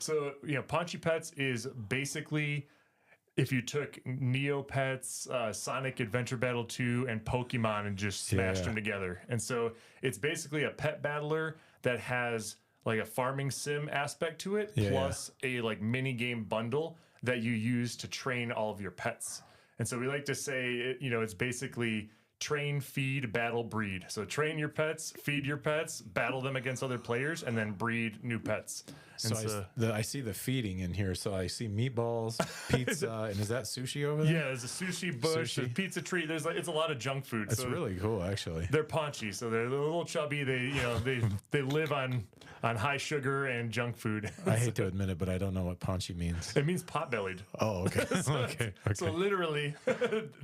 So, Paunchy Pets is basically if you took Neopets, Sonic Adventure Battle 2, and Pokemon and just smashed them together. And so it's basically a pet battler that has like a farming sim aspect to it, plus a like mini game bundle that you use to train all of your pets. And so we like to say, it's basically train, feed, battle, breed. So train your pets, feed your pets, battle them against other players, and then breed new pets. So I see the feeding in here. So I see meatballs, pizza, and is that sushi over there? Yeah, there's a sushi bush, there's pizza tree. It's a lot of junk food. That's really cool, actually. They're paunchy, so they're a little chubby. They live on high sugar and junk food. I hate to admit it, but I don't know what paunchy means. It means pot-bellied. Oh, okay. okay. So literally,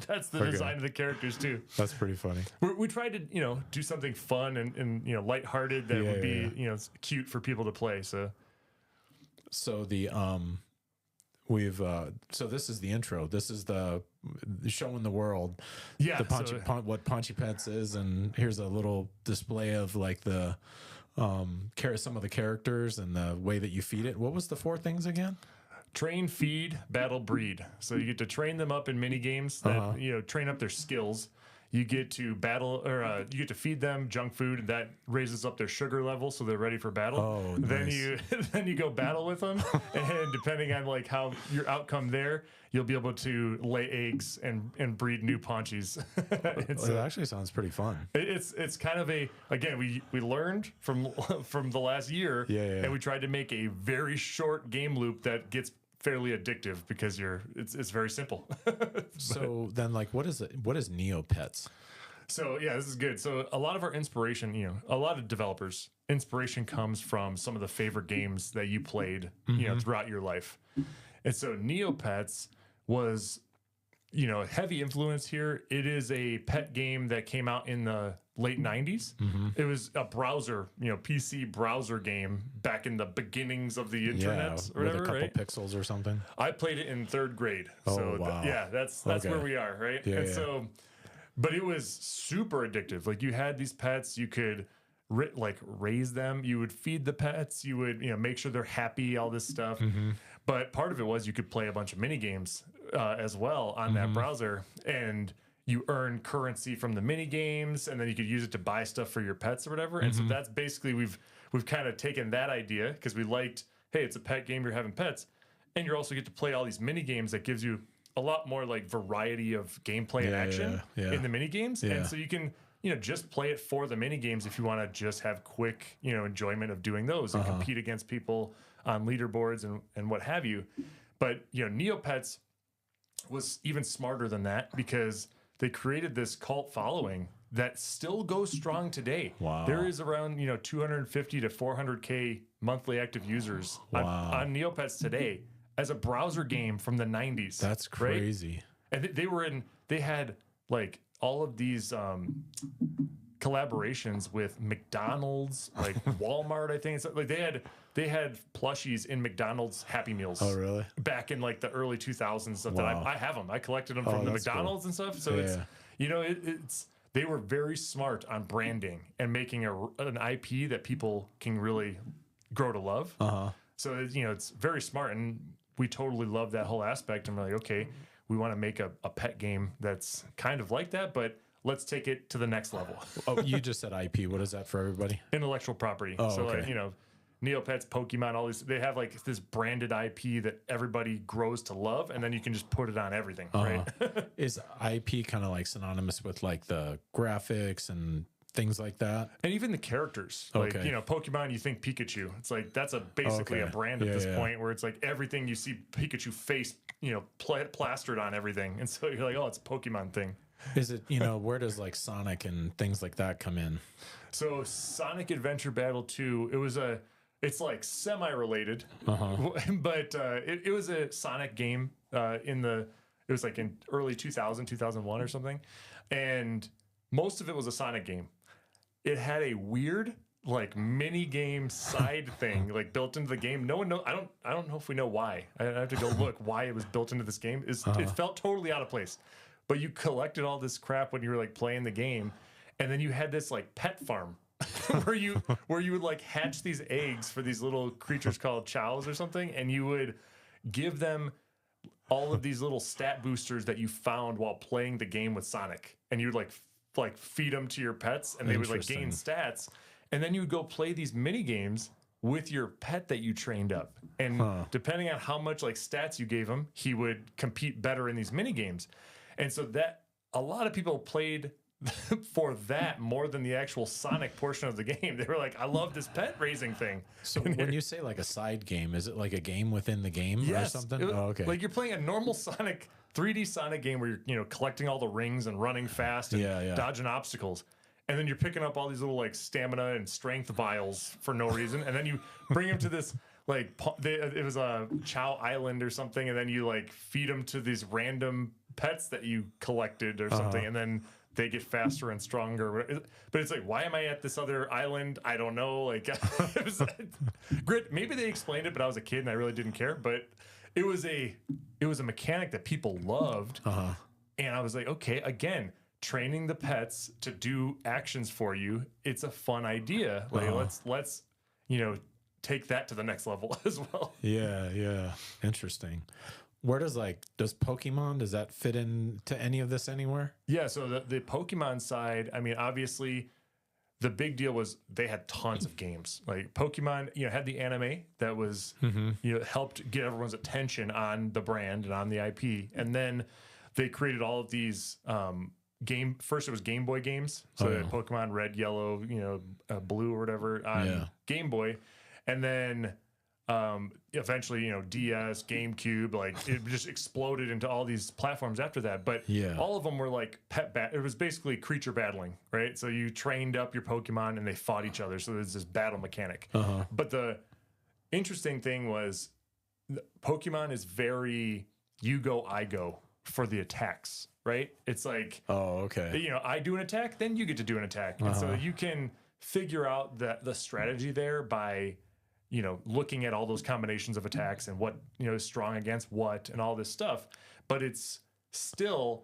that's the design of the characters too. That's pretty funny. We tried to do something fun and lighthearted that would be cute for people to play. So the so this is the intro. This is the showing the world what Paunchy Pets is, and here's a little display of like the some of the characters and the way that you feed it. What was the 4 things again? Train, feed, battle, breed. So you get to train them up in mini games that train up their skills. You get to battle, or you get to feed them junk food that raises up their sugar level, so they're ready for battle. Oh, nice. Then you go battle with them, and depending on like how your outcome there, you'll be able to lay eggs and breed new Paunchies. It actually sounds pretty fun. It's kind of again we learned from the last year, and we tried to make a very short game loop that gets fairly addictive because it's very simple. So then, like, what is Neopets? So this is good. So a lot of our inspiration, a lot of developers' inspiration comes from some of the favorite games that you played, throughout your life. And so Neopets was, a heavy influence here. It is a pet game that came out in the late 90s. It was a browser, PC browser game back in the beginnings of the internet or whatever, with a couple pixels or something. I played it in 3rd grade. Oh, so wow. That's where we are, right? But it was super addictive. Like you had these pets, you could raise them, you would feed the pets, you would make sure they're happy, all this stuff. But part of it was you could play a bunch of mini games as well on that browser, and you earn currency from the mini games, and then you could use it to buy stuff for your pets or whatever. And so that's basically we've kind of taken that idea because we liked, hey, it's a pet game, you're having pets, and you also get to play all these mini games that gives you a lot more like variety of gameplay and action in the mini games. And so you can just play it for the mini games if you want to just have quick enjoyment of doing those and compete against people on leaderboards and what have you. But Neopets was even smarter than that because they created this cult following that still goes strong today. Wow. There is around 250 to 400K monthly active users on Neopets today as a browser game from the 90s. That's crazy. Right? And they had like all of these collaborations with McDonald's, like Walmart, I think. It's like they had plushies in McDonald's Happy Meals. Oh, really? Back in like the early 2000s stuff that I have them. I collected them from the McDonald's and stuff. So it's they were very smart on branding and making an IP that people can really grow to love. So it's very smart, and we totally love that whole aspect. And we're like, okay, we want to make a pet game that's kind of like that, but let's take it to the next level. Oh, you just said IP. What is that for everybody? Intellectual property. Oh, so okay. like, Neopets, Pokemon, all these, they have like this branded IP that everybody grows to love, and then you can just put it on everything, right? Is IP kind of like synonymous with like the graphics and things like that? And even the characters. Like, Pokemon, you think Pikachu. It's like, that's basically a brand at this point where it's like everything you see Pikachu face, plastered on everything. And so you're like, oh, it's a Pokemon thing. Is it, where does like Sonic and things like that come in? So Sonic Adventure Battle 2, it's like semi-related, but it was a Sonic game it was like in early 2001 or something. And most of it was a Sonic game. It had a weird like mini game side thing like built into the game. No one knows. I don't know if we know why. I have to go look why it was built into this game. It felt totally out of place. But you collected all this crap when you were like playing the game, and then you had this like pet farm where you would like hatch these eggs for these little creatures called chows or something, and you would give them all of these little stat boosters that you found while playing the game with Sonic, and you would like feed them to your pets, and they would like gain stats, and then you would go play these mini games with your pet that you trained up, and depending on how much like stats you gave him, he would compete better in these mini games, and so that a lot of people played for that more than the actual Sonic portion of the game. They were like, I love this pet raising thing. So when you say like a side game, is it like a game within the game or something? Okay. Like you're playing a normal Sonic 3D Sonic game where you're collecting all the rings and running fast and dodging obstacles. And then you're picking up all these little like stamina and strength vials for no reason. And then you bring them to this like it was a Chow Island or something, and then you like feed them to these random pets that you collected or something, and then they get faster and stronger. But it's like, why am I at this other island? I don't know. Like, it was Grit. Maybe they explained it, but I was a kid and I really didn't care. But it was a mechanic that people loved, and I was like, okay, again, training the pets to do actions for you. It's a fun idea. Like, let's take that to the next level as well. Yeah, interesting. Where does Pokemon, does that fit into any of this anywhere? Yeah, so the Pokemon side, I mean, obviously the big deal was they had tons of games. Like Pokemon, had the anime that was, helped get everyone's attention on the brand and on the IP. And then they created all of these first it was Game Boy games. So Pokemon Red, Yellow, Blue or whatever on Game Boy. And then eventually, DS, GameCube, like it just exploded into all these platforms after that. But all of them were like it was basically creature battling, right? So you trained up your Pokemon and they fought each other. So there's this battle mechanic. But the interesting thing was Pokemon is very you go, I go for the attacks, right? It's like, I do an attack, then you get to do an attack. And so you can figure out the strategy there by looking at all those combinations of attacks and what, is strong against what and all this stuff. But it's still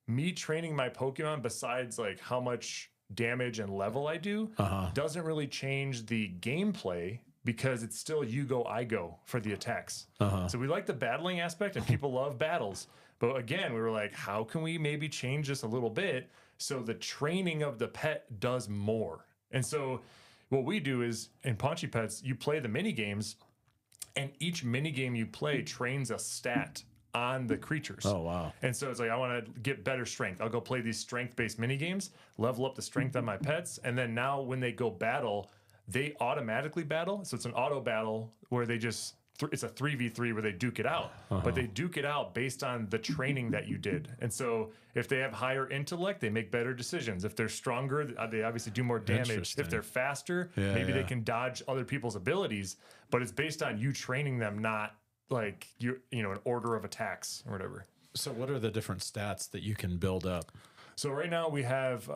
me training my Pokemon, besides like how much damage and level I do, doesn't really change the gameplay, because it's still you go, I go for the attacks. So we like the battling aspect and people love battles. But again, we were like, how can we maybe change this a little bit so the training of the pet does more? And so what we do is in Paunchy Pets, you play the mini games, and each mini game you play trains a stat on the creatures. Oh, wow. And so it's like, I want to get better strength. I'll go play these strength-based mini games, level up the strength on my pets, and then now when they go battle, they automatically battle. So it's an auto battle where they just it's a 3v3 where they duke it out, but they duke it out based on the training that you did. And so if they have higher intellect, they make better decisions. If they're stronger, they obviously do more damage. If they're faster, maybe they can dodge other people's abilities, but it's based on you training them, not like an order of attacks or whatever. So what are the different stats that you can build up? So right now we have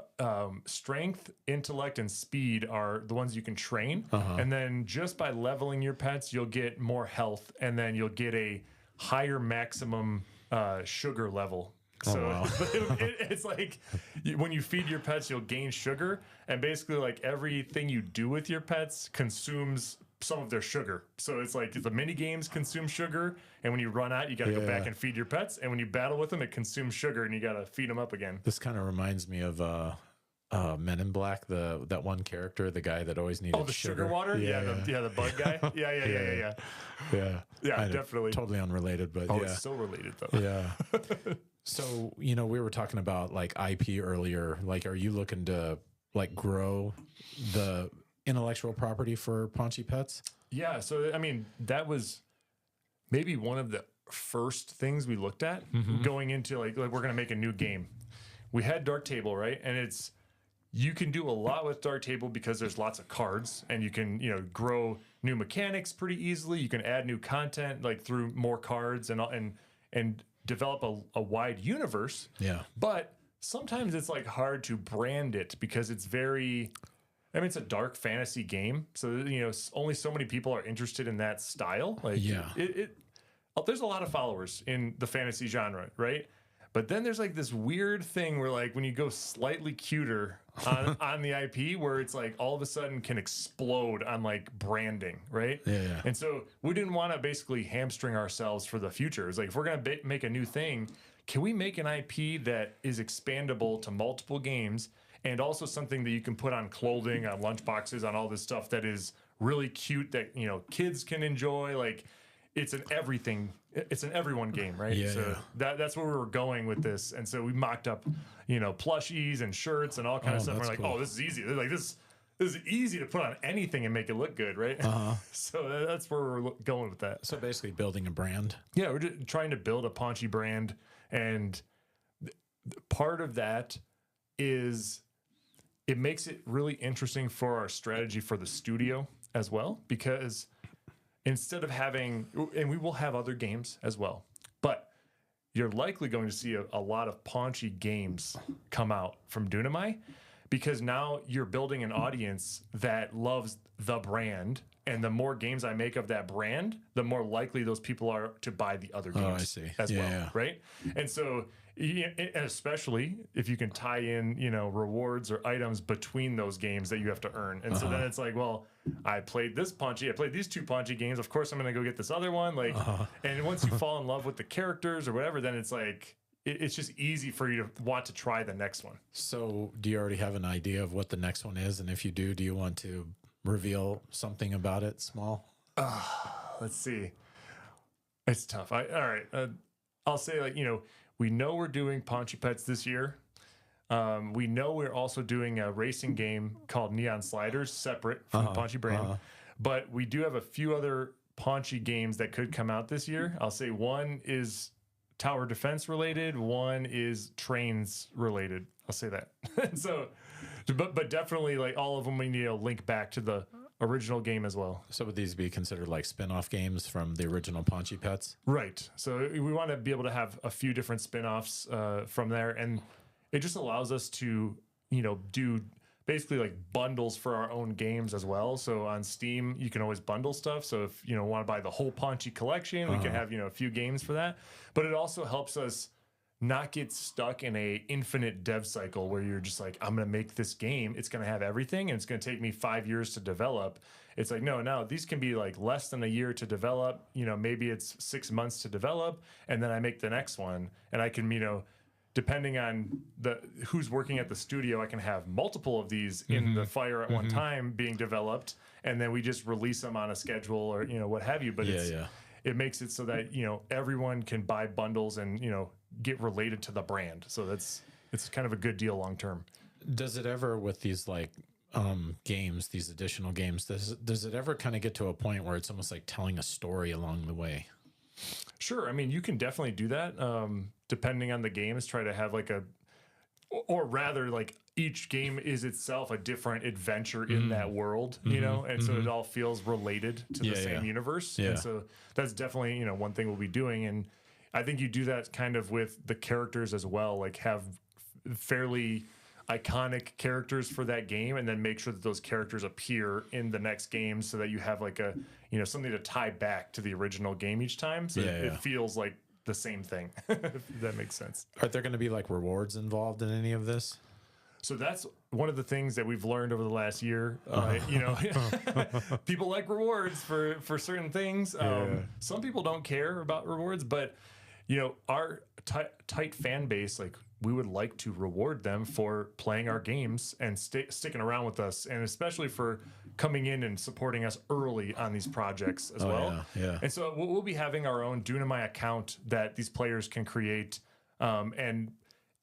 strength, intellect, and speed are the ones you can train. And then just by leveling your pets, you'll get more health, and then you'll get a higher maximum sugar level. So it's like when you feed your pets, you'll gain sugar, and basically like everything you do with your pets consumes some of their sugar. So it's like the mini games consume sugar, and when you run out, you got to go back and feed your pets. And when you battle with them, it consumes sugar, and you got to feed them up again. This kind of reminds me of Men in Black, that one character, the guy that always needed the sugar water. The bug guy. Yeah, definitely. Totally unrelated, but it's so related though. Yeah. So we were talking about like IP earlier. Like, are you looking to like grow the intellectual property for Paunchy Pets? Yeah, so I mean, that was maybe one of the first things we looked at going into like we're going to make a new game. We had Darktable, right? And you can do a lot with Darktable because there's lots of cards, and you can, grow new mechanics pretty easily. You can add new content like through more cards and develop a wide universe. Yeah. But sometimes it's like hard to brand it because it's it's a dark fantasy game, so only so many people are interested in that style. Like, there's a lot of followers in the fantasy genre, right? But then there's like this weird thing where like when you go slightly cuter, on the IP where it's like all of a sudden can explode on like branding, right? Yeah. And so we didn't want to basically hamstring ourselves for the future. It's like, if we're going to make a new thing, can we make an IP that is expandable to multiple games and also something that you can put on clothing, on lunchboxes, on all this stuff that is really cute that, you know, kids can enjoy? Like, it's an everyone game, right? Yeah, so that's where we were going with this. And so we mocked up, you know, plushies and shirts and all kind of stuff. We're like, cool. oh, this is easy. Like this is easy to put on anything and make it look good, right? So that's where we're going with that. So basically building a brand. Yeah, we're just trying to build a Paunchy brand. And part of that is it makes it really interesting for our strategy for the studio as well, because instead of having, and we will have other games as well, but you're likely going to see a lot of Paunchy games come out from Doonamai, because now you're building an audience that loves the brand. And the more games I make of that brand, the more likely those people are to buy the other games as well, right? And so, especially if you can tie in, you know, rewards or items between those games that you have to earn. And so then it's like, well, I played this Paunchy, I played these 2 Paunchy games. Of course, I'm going to go get this other one. Like, and once you fall in love with the characters or whatever, then it's like, it's just easy for you to want to try the next one. So do you already have an idea of what the next one is? And if you do you want to reveal something about it small? Let's see. It's tough. All right. I'll say, like, you know we're doing Paunchy Pets this year. We know we're also doing a racing game called Neon Sliders, separate from the Paunchy brand. But we do have a few other Paunchy games that could come out this year. I'll say one is tower defense related, one is trains related. I'll say that. So, but definitely, like, all of them, we need to link back to the original game as well. So would these be considered like spin-off games from the original Paunchy Pets? Right. So we want to be able to have a few different spin-offs from there, and it just allows us to, you know, do basically like bundles for our own games as well. So on Steam, you can always bundle stuff. So if you know want to buy the whole Paunchy collection, we can have, you know, a few games for that. But it also helps us not get stuck in a infinite dev cycle where you're just like, I'm going to make this game, it's going to have everything, and it's going to take me 5 years to develop. It's like, no, these can be like less than a year to develop. You know, maybe it's 6 months to develop, and then I make the next one, and I can, you know, depending on who's working at the studio, I can have multiple of these in the fire at one time being developed, and then we just release them on a schedule or, you know, what have you. But it makes it so that, you know, everyone can buy bundles and, you know, get related to the brand. So it's kind of a good deal long term. Does it ever, with these like games, these additional games, does it ever kind of get to a point where it's almost like telling a story along the way? Sure. I mean, you can definitely do that. Depending on the games, try to have like or rather, like, each game is itself a different adventure in that world, you know, and so it all feels related to the same universe. And so that's definitely, you know, one thing we'll be doing. And I think you do that kind of with the characters as well, like have fairly iconic characters for that game, and then make sure that those characters appear in the next game so that you have like a, you know, something to tie back to the original game each time. So it feels like the same thing, if that makes sense. Are there going to be like rewards involved in any of this? So that's one of the things that we've learned over the last year. You know, people like rewards for certain things. Some people don't care about rewards, but, you know, our tight fan base, like, we would like to reward them for playing our games and sticking around with us, and especially for coming in and supporting us early on these projects as well. And so we'll be having our own Doonamai account that these players can create, and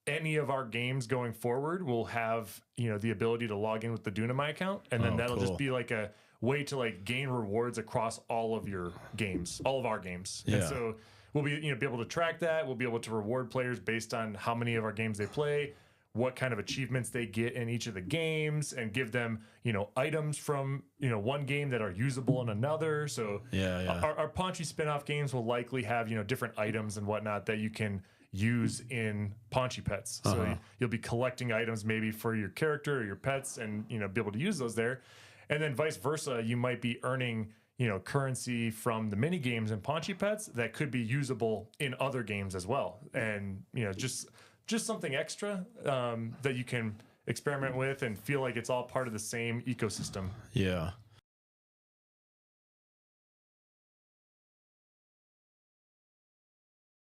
any of our games going forward will have, you know, the ability to log in with the Doonamai account, and then that'll just be like a way to like gain rewards across all of your games, all of our games. And so we'll be, you know, be able to track that. We'll be able to reward players based on how many of our games they play, what kind of achievements they get in each of the games, and give them, you know, items from, you know, one game that are usable in another. So our Paunchy spin-off games will likely have, you know, different items and whatnot that you can use in Paunchy Pets. So you'll be collecting items maybe for your character or your pets, and, you know, be able to use those there. And then vice versa, you might be earning, you know, currency from the mini games in Paunchy Pets that could be usable in other games as well. And, you know, just something extra that you can experiment with and feel like it's all part of the same ecosystem. Yeah.